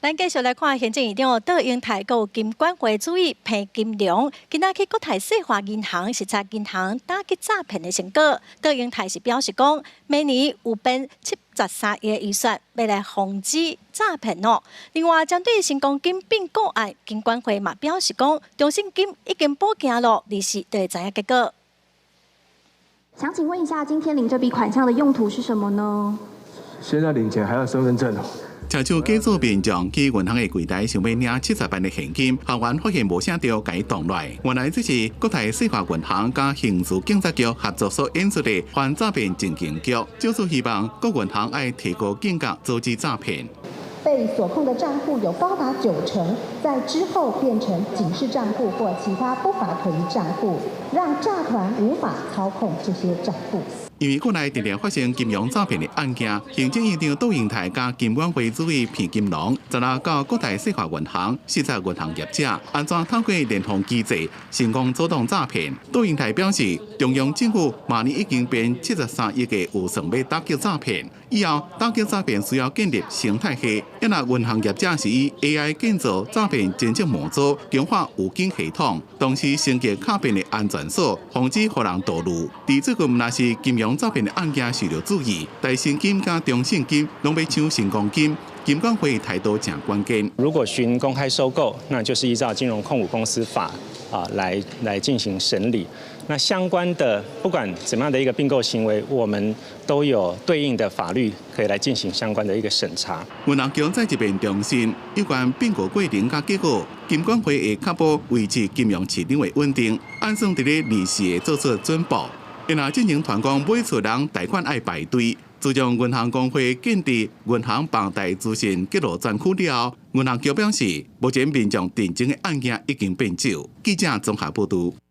咱继续来看行政院长杜英泰有金管会主委彭金良，今仔去国泰世华银行视察银行打击诈骗的成果。杜英泰是表示讲，明年有编73亿预算，要来防止诈骗哦。另外，针对新公金并购案，金管会嘛表示讲，中信金已经报警了，利息就会知影结果。想请问一下，今天领这笔款项的用途是什么呢？现在领钱还要身份证哦。车主假作民众去银行的柜台想要领70万的现金，行员发现无写到，甲伊挡落来。原来这是国泰世华银行甲刑事警察局合作所演出的反诈骗进行局，就是希望各银行要提高警觉，阻止诈骗。被锁控的账户有高达90%在之后变成警示账户或其他不法可疑账户，让诈团无法操控这些账户。因为国内直连发生金融诈骗的案件，行政院长杜英泰加金管会主委彭金龙，昨日到国泰世华银行视察银行业者安怎透过联防机制成功阻挡诈骗。杜英泰表示，中央政府明年已经编73亿的预算要打击诈骗，以后打击诈骗需要建立生态系。因那银行业者是以 AI 建造诈骗侦测模组，强化预警系统，同时升级卡片的安全锁，防止互人盗入。而最近若是金融诈骗的案件需要注意，台新金加中信金拢要抢新公金，金管会态度正关键。如果循公开收购，那就是依照金融控股公司法来进行审理。那相关的不管怎么样的一个并购行为，我们都有对应的法律可以来进行相关的一个审查。银行局在这边重申，有关并购过程甲结果，金管会会确保维持金融市场的稳定，按算伫咧利息会做出准报。因若进行团购买厝人贷款爱排队，自从银行工会建立银行房贷资讯揭露专区了后，银行局表示，目前民众定情的案件已经变少。记者综合报道。